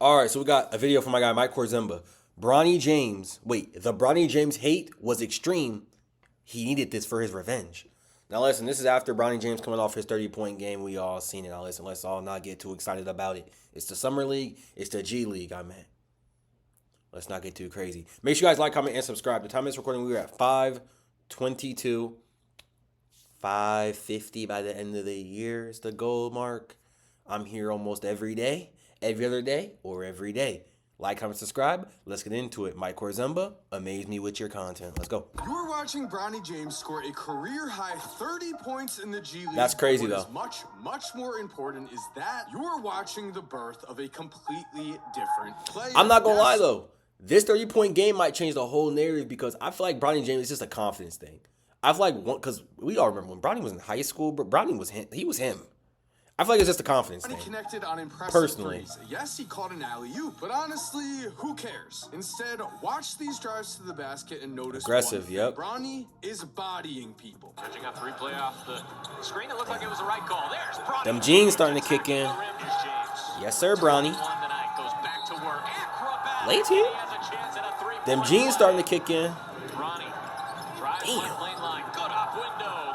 All right, so we got a video from my guy Mike Korzemba. Bronny James. Wait, the Bronny James hate was extreme. He needed this for his revenge. Now listen, this is after Bronny James coming off his 30-point game. We all seen it. Now listen, let's all not get too excited about it. It's the Summer League. It's the G League, I meant. Let's not get too crazy. Make sure you guys like, comment, and subscribe. The time of this recording, we were at 5:22. 5:50 by the end of the year is the goal mark. I'm here almost every day, every other day, or every day. Like, comment, subscribe. Let's get into it. Mike Korzemba, amaze me with your content. Let's go. You're watching Bronny James score a career-high 30 points in the G League. That's crazy, what though. Is much more important is that you're watching the birth of a completely different player. I'm not going to lie, though. This 30-point game might change the whole narrative because I feel like Bronny James is just a confidence thing. I feel like, because we all remember when Bronny was in high school, but Bronny was him. He was him. I feel like it's just a confidence thing. Connected on impressive Personally. threes. Yes, he caught an alley-oop, but honestly, who cares? Instead, watch these drives to the basket and notice aggressive, yep. Bronny is bodying people. Catching a three-play off the screen. It looked like it was the right call. There's Bronny. Them jeans starting to kick in. Yes, sir, Bronny. Late here. Them jeans starting to kick in. Damn.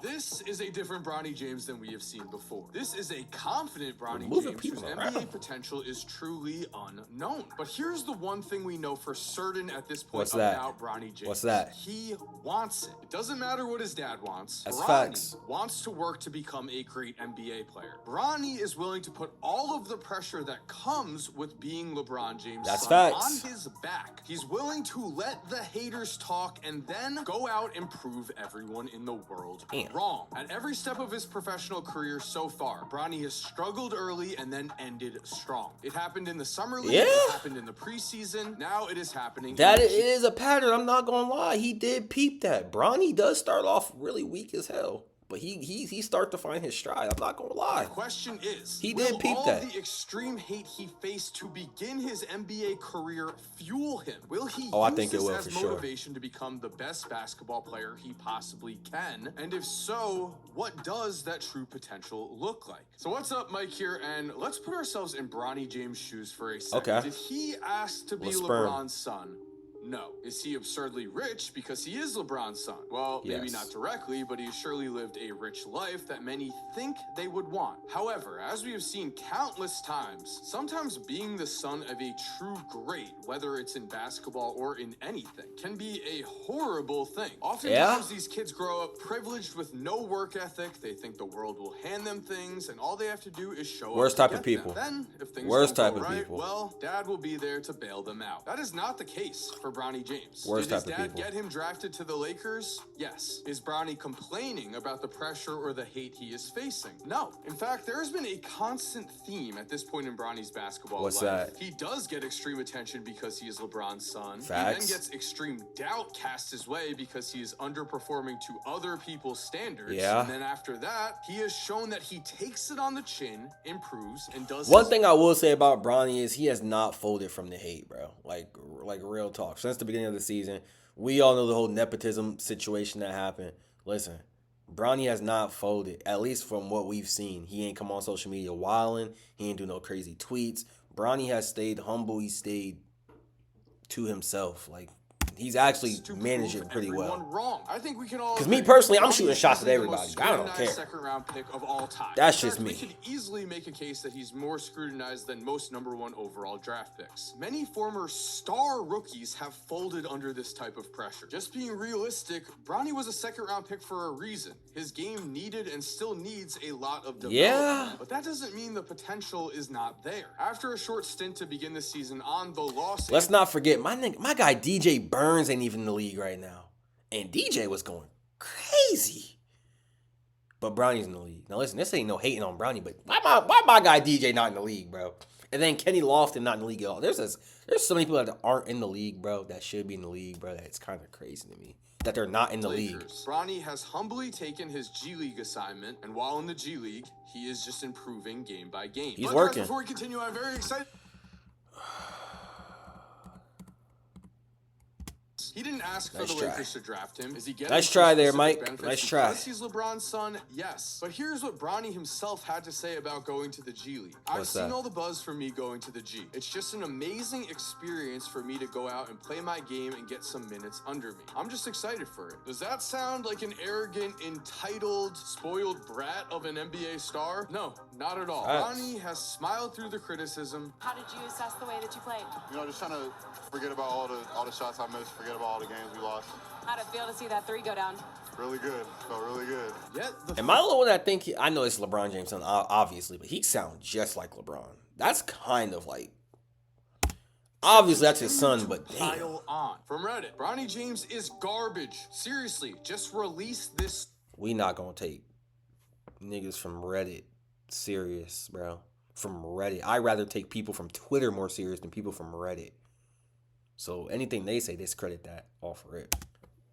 This is a different Bronny James than we have seen before. This is a confident Bronny James whose NBA potential is truly unknown. But here's the one thing we know for certain at this point about Bronny James. What's that? He wants it. It doesn't matter what his dad wants. That's Bronny facts. wants to work to become a great NBA player. Bronny is willing to put all of the pressure that comes with being LeBron James' son on his back. He's willing to let the haters talk and then go out and prove everyone in the world wrong. At every step of his professional career so far, Bronny has struggled early and then ended strong. It happened in the summer league. It happened in the preseason. Now it is happening. That is a pattern. I'm not gonna lie. He did peep that. Bronny does start off really weak as hell. But he start to find his stride. I'm not gonna lie. The question is, he did peep all that. The extreme hate he faced to begin his NBA career fuel him? Will he I use think it this will, as for motivation to become the best basketball player he possibly can? And if so, what does that true potential look like? So what's up, Mike here, and let's put ourselves in Bronny James' shoes for a second. Okay. Did he ask to be LeBron's son? No. Is he absurdly rich because he is LeBron's son? Well, maybe not directly, but he surely lived a rich life that many think they would want. However, as we have seen countless times, sometimes being the son of a true great, whether it's in basketball or in anything, can be a horrible thing. Oftentimes, these kids grow up privileged with no work ethic. They think the world will hand them things, and all they have to do is show up. Worst type of people. Then, if things Worst don't type go of right, people. well, dad will be there to bail them out. That is not the case for Bronny James. Worst Did his type of dad people. get him drafted to the Lakers? Yes. Is Bronny complaining about the pressure or the hate he is facing? No. In fact, there has been a constant theme at this point in Bronny's basketball life. What's that? He does get extreme attention because he is LeBron's son. Facts. He then gets extreme doubt cast his way because he is underperforming to other people's standards. Yeah. And then after that, he has shown that he takes it on the chin, improves, and does One thing I will say about Bronny is he has not folded from the hate, bro. Like real talk. Since the beginning of the season, we all know the whole nepotism situation that happened. Listen, Bronny has not folded, at least from what we've seen. He ain't come on social media wilding. He ain't do no crazy tweets. Bronny has stayed humble. He stayed to himself. Like, he's actually managed it pretty well. Wrong. I think we can all. Because me personally, I'm shooting shots at everybody. I don't care. Second-round pick of all time. That's just me. We could easily make a case that he's more scrutinized than most #1 overall draft picks. Many former star rookies have folded under this type of pressure. Just being realistic, Bronny was a second-round pick for a reason. His game needed and still needs a lot of development. But that doesn't mean the potential is not there. After a short stint to begin the season on the Los Let's not forget, my guy DJ Burns ain't even in the league right now. And DJ was going crazy. But Bronny's in the league. Now listen, this ain't no hating on Bronny, but why my guy DJ not in the league, bro? And then Kenny Lofton not in the league at all. There's so many people that aren't in the league, bro, that should be in the league, bro. That's kind of crazy to me that they're not in the league. Bronny has humbly taken his G League assignment, and while in the G League, he is just improving game by game. He's working. Before we continue, I'm very excited. He didn't ask for the Lakers to draft him. Is he getting nice try there, Mike. Nice try. Because he's LeBron's son? Yes. But here's what Bronny himself had to say about going to the G League. I've seen all the buzz for me going to the G. It's just an amazing experience for me to go out and play my game and get some minutes under me. I'm just excited for it. Does that sound like an arrogant, entitled, spoiled brat of an NBA star? No, not at all. Bronny has smiled through the criticism. How did you assess the way that you played? You know, just trying to forget about all the shots I missed, forget about all the games we lost. How'd it feel to see that 3 go down? Really good. Felt really good. Am I the only one that think I know it's LeBron James, son, obviously, but he sounds just like LeBron. That's kind of like, obviously that's his son, but damn. Pile on. From Reddit, Bronny James is garbage. Seriously, just release this. We not gonna take niggas from Reddit serious, bro. From Reddit. I'd rather take people from Twitter more serious than people from Reddit. So anything they say, discredit that off rip.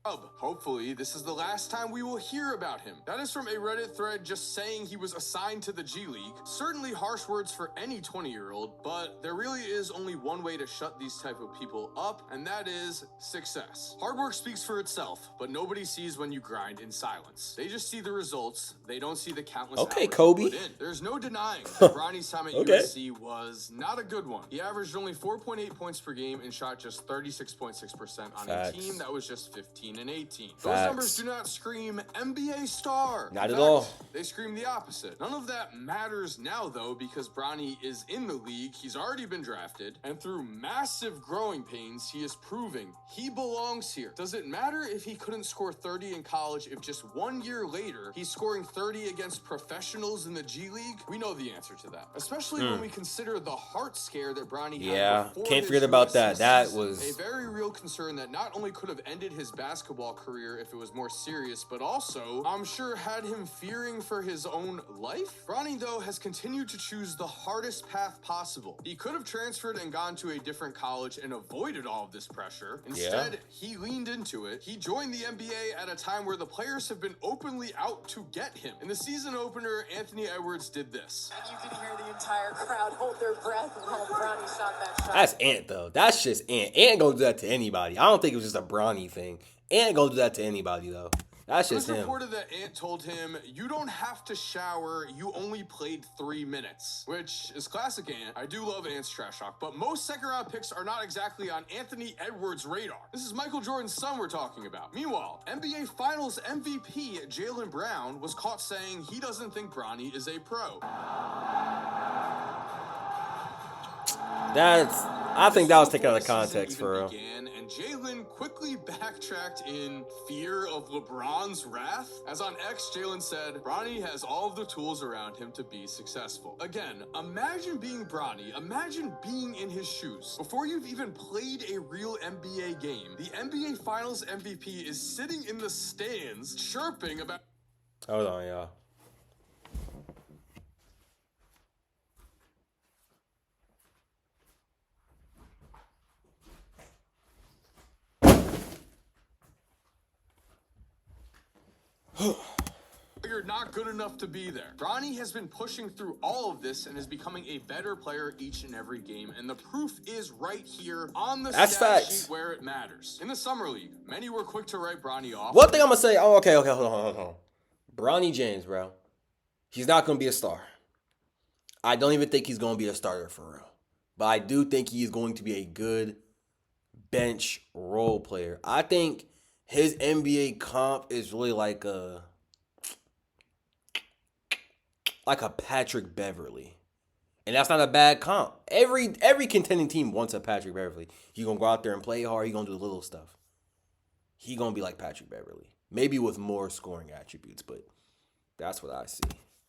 Hopefully, this is the last time we will hear about him. That is from a Reddit thread just saying he was assigned to the G League. Certainly harsh words for any 20-year-old, but there really is only one way to shut these type of people up, and that is success. Hard work speaks for itself, but nobody sees when you grind in silence. They just see the results. They don't see the countless hours Kobe. put in. There's no denying that Bronny's time at USC was not a good one. He averaged only 4.8 points per game and shot just 36.6% on a team that was just 15 and 18. Those numbers do not scream NBA star. Not at all. They scream the opposite. None of that matters now, though, because Bronny is in the league. He's already been drafted, and through massive growing pains, he is proving he belongs here. Does it matter if he couldn't score 30 in college if just 1 year later he's scoring 30 against professionals in the G League? We know the answer to that, especially when we consider the heart scare that Bronny had before can't forget about that. That was a very real concern that not only could have ended his basketball career if it was more serious, but also, I'm sure, had him fearing for his own life. Bronny, though, has continued to choose the hardest path possible. He could have transferred and gone to a different college and avoided all of this pressure. Instead, he leaned into it. He joined the NBA at a time where the players have been openly out to get him. In the season opener, Anthony Edwards did this. And you can hear the entire crowd hold their breath while Bronny shot that shot. That's Ant, though. That's just Ant. Ant gonna do that to anybody. I don't think it was just a Bronny thing. Ant gonna do that to anybody, though. That's just him. It was reported that Ant told him, "You don't have to shower, you only played 3 minutes." Which is classic Ant. I do love Ant's trash talk, but most second-round picks are not exactly on Anthony Edwards' radar. This is Michael Jordan's son we're talking about. Meanwhile, NBA Finals MVP Jaylen Brown was caught saying he doesn't think Bronny is a pro. I think that was taken out of context for real. Jaylen quickly backtracked in fear of LeBron's wrath. As on X, Jaylen said, Bronny has all of the tools around him to be successful. Again, imagine being Bronny. Imagine being in his shoes. Before you've even played a real NBA game, the NBA Finals MVP is sitting in the stands chirping about... Hold on, y'all. You're not good enough to be there. Bronny has been pushing through all of this and is becoming a better player each and every game, and the proof is right here on the stat sheet where it matters. In the Summer League, many were quick to write Bronny off. One thing I'm gonna say, okay, hold on. Bronny James, bro, he's not gonna be a star. I don't even think he's gonna be a starter for real, but I do think he is going to be a good bench role player. I think his NBA comp is really like a Patrick Beverly. And that's not a bad comp. Every contending team wants a Patrick Beverly. He gonna go out there and play hard. He gonna do the little stuff. He gonna be like Patrick Beverly. Maybe with more scoring attributes, but that's what I see.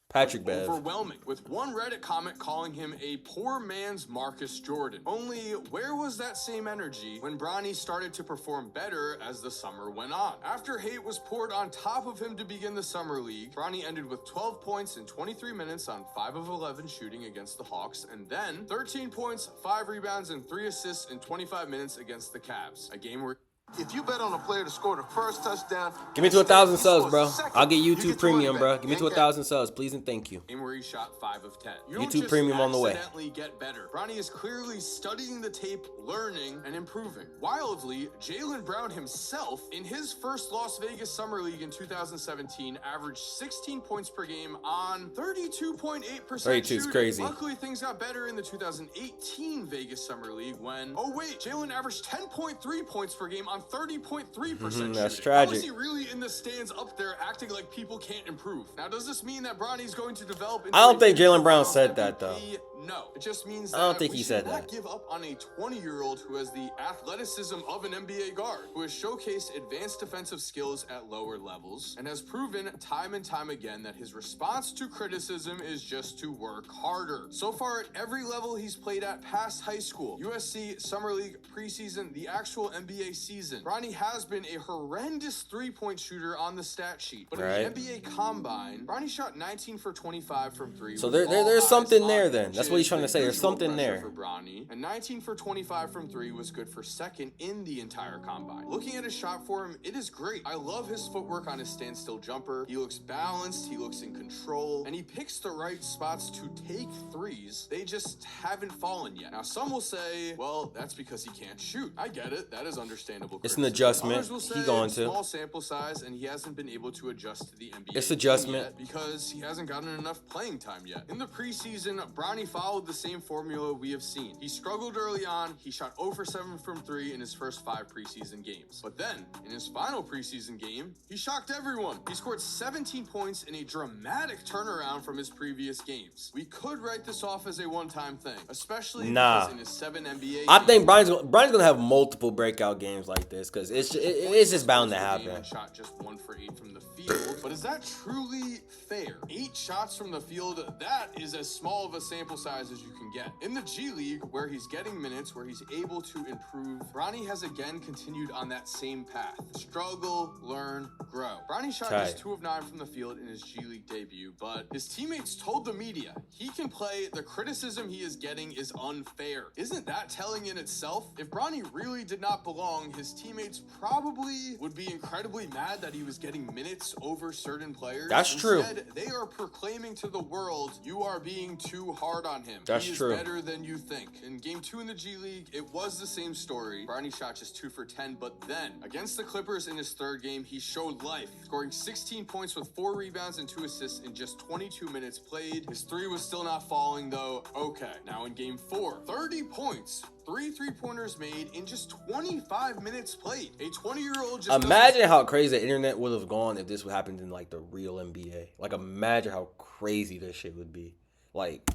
Patrick Bev. Overwhelming, with one Reddit comment calling him a poor man's Marcus Jordan. Only, where was that same energy when Bronny started to perform better as the summer went on? After hate was poured on top of him to begin the Summer League, Bronny ended with 12 points in 23 minutes on 5 of 11 shooting against the Hawks, and then 13 points, 5 rebounds, and 3 assists in 25 minutes against the Cavs. A game where If you bet on a player to score the first touchdown, give me to 1,000 subs, bro. I'll get YouTube Premium, bro. Give me to 1,000 subs, please and thank you. Game where he shot 5 of 10. You YouTube Premium on the way. Accidentally get better. Bronny is clearly studying the tape, learning, and improving. Wildly, Jaylen Brown himself, in his first Las Vegas Summer League in 2017, averaged 16 points per game on 32.8% 32 is crazy. Luckily, things got better in the 2018 Vegas Summer League when, oh wait, Jaylen averaged 10.3 points per game on 30.3%. That's tragic. How is he really in the stands up there acting like people can't improve? Now, does this mean that Bronny's going to develop into I don't think Jaylen Brown said that, though. No, it just means that I don't think we he should said not that. give up on a 20-year-old who has the athleticism of an NBA guard, who has showcased advanced defensive skills at lower levels, and has proven time and time again that his response to criticism is just to work harder. So far, at every level he's played at past high school, USC, Summer League, preseason, the actual NBA season, Bronny has been a horrendous three-point shooter on the stat sheet. But in the NBA Combine, Bronny shot 19 for 25 from 3. So there's something there then. That's what he's trying to say. There's something there. For Bronny, and 19 for 25 from 3 was good for second in the entire Combine. Looking at his shot form, it is great. I love his footwork on his standstill jumper. He looks balanced, he looks in control, and he picks the right spots to take threes. They just haven't fallen yet. Now, some will say, well, that's because he can't shoot. I get it. That is understandable. It's an adjustment. Others will say He going to. Small sample size, and he hasn't been able to adjust to the NBA. It's adjustment. Yet because he hasn't gotten enough playing time yet. In the preseason, Bronny followed the same formula we have seen. He struggled early on. He shot 0 for 7 from 3 in his first 5 preseason games. But then, in his final preseason game, he shocked everyone. He scored 17 points in a dramatic turnaround from his previous games. We could write this off as a one-time thing, especially because in his 7 NBA I think Bronny's gonna have multiple breakout games like this because it's just bound to happen. Shot just 1 for 8 from the field, but is that truly fair? 8 shots from the field, that is as small of a sample size as you can get. In the G League, where he's getting minutes, where he's able to improve, Bronny has again continued on that same path. Struggle, learn, grow. Bronny shot just 2 of 9 from the field in his G League debut, but his teammates told the media he can play. The criticism he is getting is unfair. Isn't that telling in itself? If Bronny really did not belong, his teammates probably would be incredibly mad that he was getting minutes over certain players. That's true. Instead, they are proclaiming to the world, you are being too hard on him. That's he is true. Better than you think. In game 2 in the G League, it was the same story. Bronny shot just 2 for 10, but then against the Clippers in his third game, he showed life, scoring 16 points with 4 rebounds and 2 assists in just 22 minutes played. His 3 was still not falling though. Okay, now in game 4, 30 points. 3 3-pointers made in just 25 minutes played. A 20-year-old just imagine how crazy the internet would have gone if this would happen in like the real NBA. Like imagine how crazy this shit would be. Like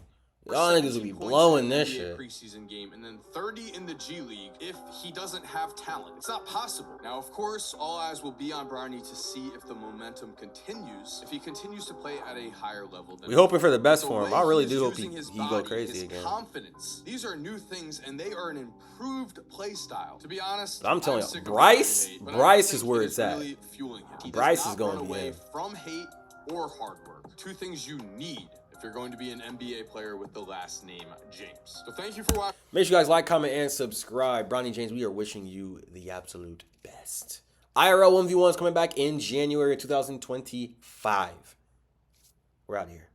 y'all niggas would be blowing this shit. Preseason game and then 30 in the G League if he doesn't have talent. It's not possible. Now, of course, all eyes will be on Bronny to see if the momentum continues, if he continues to play at a higher level than we hoping for the best for him. I really do hope he go crazy again. Confidence. These are new things and they are an improved play style. To be honest, I'm telling you, Bryce is where it's at. Really fueling him. Bryce is going away from hate or hard work. 2 things you need if you're going to be an NBA player with the last name James. So thank you for watching. Make sure you guys like, comment, and subscribe. Bronny James, we are wishing you the absolute best. IRL 1v1 is coming back in January 2025. We're out of here.